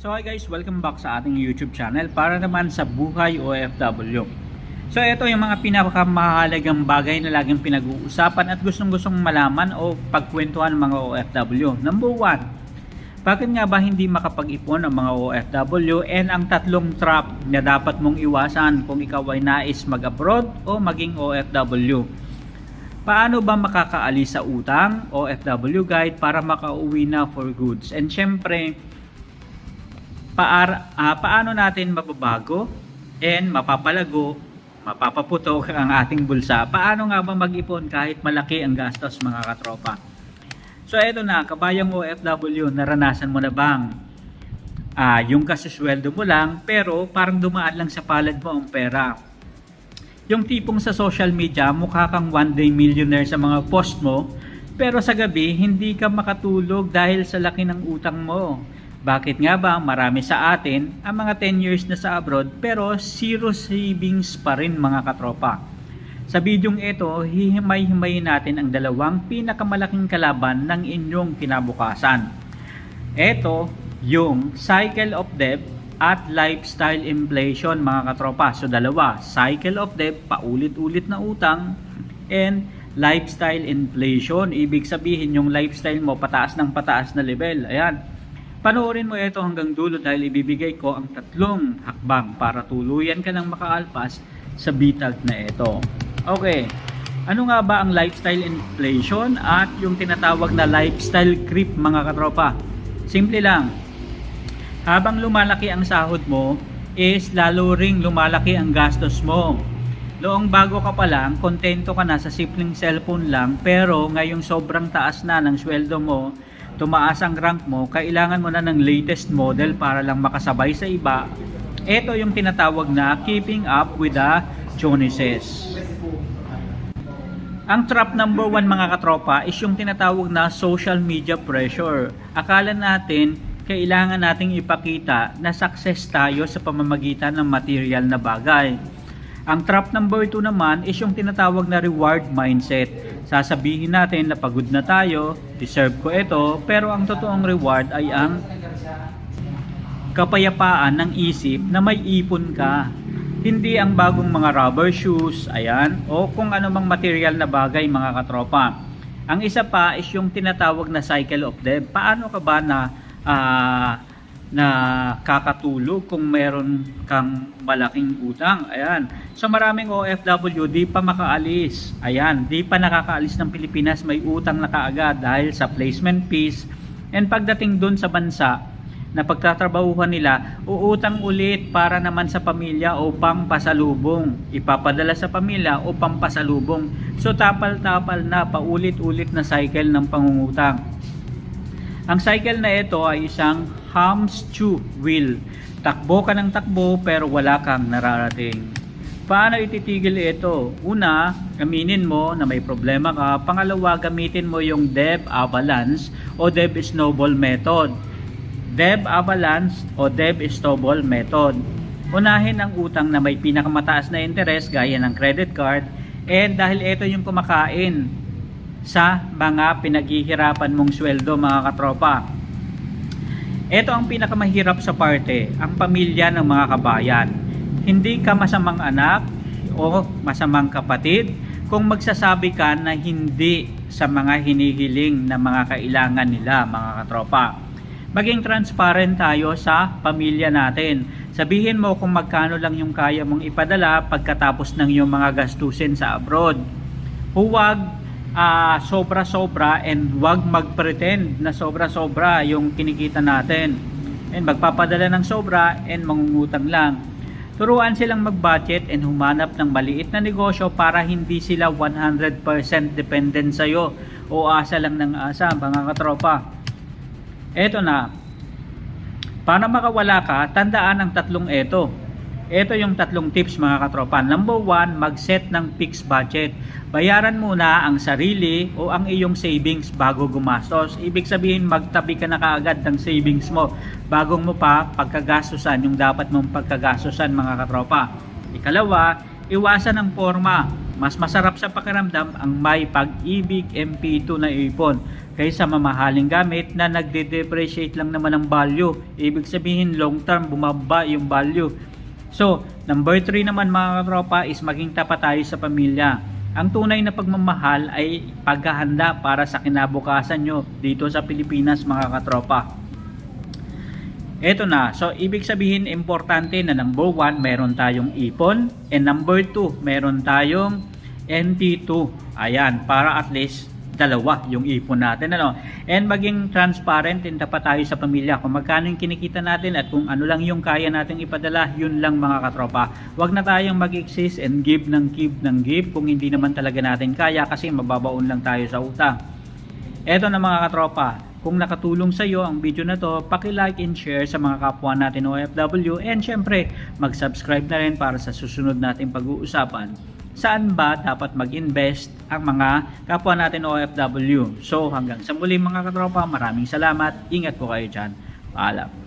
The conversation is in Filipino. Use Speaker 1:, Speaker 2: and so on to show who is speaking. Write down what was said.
Speaker 1: So hi guys, welcome back sa ating YouTube channel para naman sa buhay OFW. So ito yung mga pinakamahalagang bagay na laging pinag-uusapan at gustong-gustong malaman o pagkwentuhan ng mga OFW. Number 1, bakit nga ba hindi makapag-ipon ang mga OFW, and ang tatlong trap na dapat mong iwasan kung ikaw ay nais mag-abroad o maging OFW. Paano ba makakaalis sa utang, OFW guide, para makauwi na for goods? And syempre, paano natin mababago and mapapalago, mapapaputok ang ating bulsa? Paano nga ba mag-ipon kahit malaki ang gastos, mga katropa? So eto na, kabayang OFW, naranasan mo na bang yung kasasweldo mo lang pero parang dumaan lang sa palad mo ang pera? Yung tipong sa social media mukha kang one day millionaire sa mga post mo, pero sa gabi hindi ka makatulog dahil sa laki ng utang mo. Bakit nga ba marami sa atin ang mga 10 years na sa abroad pero zero savings pa rin, mga katropa? Sa bidyong ito, hihimay-himayin natin ang dalawang pinakamalaking kalaban ng inyong kinabukasan. Ito yung cycle of debt at lifestyle inflation, mga katropa. So dalawa, cycle of debt, paulit-ulit na utang, and lifestyle inflation. Ibig sabihin yung lifestyle mo pataas ng pataas na level. Ayan. Panoorin mo ito hanggang dulo dahil ibibigay ko ang tatlong hakbang para tuluyan ka ng makaalpas sa bitag na ito. Okay, ano nga ba ang lifestyle inflation at yung tinatawag na lifestyle creep, mga katropa? Simple lang, habang lumalaki ang sahod mo is lalo ring lumalaki ang gastos mo. Noong bago ka pa lang, kontento ka na sa simpleng cellphone lang, pero ngayong sobrang taas na ng sweldo mo, tumaas ang rank mo, kailangan mo na ng latest model para lang makasabay sa iba. Ito yung tinatawag na keeping up with the Joneses. Ang trap number 1, mga katropa, is yung tinatawag na social media pressure. Akala natin kailangan nating ipakita na success tayo sa pamamagitan ng material na bagay. Ang trap number 2 naman is yung tinatawag na reward mindset. Sasabihin natin na pagod na tayo, deserve ko ito, pero ang totoong reward ay ang kapayapaan ng isip na may ipon ka. Hindi ang bagong mga rubber shoes, ayan, o kung ano mang material na bagay, mga katropa. Ang isa pa is yung tinatawag na cycle of debt. Paano ka ba na kakatulog kung meron kang malaking utang? Ayan. So maraming OFW di pa makaalis. Ayan, di pa nakakaalis ng Pilipinas, may utang na kaagad dahil sa placement fees. And pagdating dun sa bansa na pagtatrabahuhan nila, uutang ulit para naman sa pamilya o pampasalubong. Ipapadala sa pamilya o pampasalubong. So tapal-tapal na, paulit-ulit na cycle ng pangungutang. Ang cycle na ito ay isang hamster wheel. Takbo ka ng takbo pero wala kang nararating. Paano ititigil ito? Una, aminin mo na may problema ka. Pangalawa, gamitin mo yung debt avalanche o debt snowball method. Debt avalanche o debt snowball method. Unahin ang utang na may pinakamataas na interest gaya ng credit card, and dahil ito yung kumakain sa mga pinaghihirapan mong sweldo, mga katropa. Ito ang pinakamahirap sa parte, ang pamilya ng mga kabayan. Hindi ka masamang anak o masamang kapatid kung magsasabi ka na hindi sa mga hinihiling na mga kailangan nila, mga katropa. Maging transparent tayo sa pamilya natin. Sabihin mo kung magkano lang yung kaya mong ipadala pagkatapos ng iyong mga gastusin sa abroad. Huwag sobra-sobra, and wag mag-pretend na sobra-sobra yung kinikita natin. And magpapadala ng sobra and mangungutang lang. Turuan silang mag-budget and humanap ng maliit na negosyo para hindi sila 100% dependent sa'yo o asa lang ng asa, mga katropa. Eto na, para makawala ka, tandaan ang tatlong ito. Ito yung tatlong tips, mga katropa. Number 1, mag-set ng fixed budget. Bayaran muna ang sarili o ang iyong savings bago gumastos. Ibig sabihin, magtabi ka na kaagad ng savings mo bago mo pa pagkagastusan yung dapat mong pagkagastusan, mga katropa. Ikalawa, Iwasan ang forma. Mas masarap sa pakiramdam ang may pag-ibig MP2 na ipon kaysa mamahaling gamit na nagde-depreciate lang naman ang value. Ibig sabihin long term bumaba yung value. So, number 3 naman mga katropa is maging tapat tayo sa pamilya. Ang tunay na pagmamahal ay paghahanda para sa kinabukasan nyo dito sa Pilipinas mga katropa. Eto na, so ibig sabihin importante na number 1 meron tayong ipon and number 2 meron tayong NP2. Ayan, para at least dalawa yung ipon natin, ano. And maging transparent and tapat tayo sa pamilya kung magkano yung kinikita natin at kung ano lang yung kaya nating ipadala, yun lang mga katropa. Huwag na tayong mag-exist and give kung hindi naman talaga natin kaya kasi mababaon lang tayo sa utang. Eto na mga katropa, kung nakatulong sa iyo ang video na to, paki-like and share sa mga kapwa natin OFW and syempre mag-subscribe na rin para sa susunod nating pag-uusapan. Saan ba dapat mag-invest ang mga kapwa natin OFW? So hanggang sa muli mga katropa, maraming salamat. Ingat po kayo dyan. Paalam.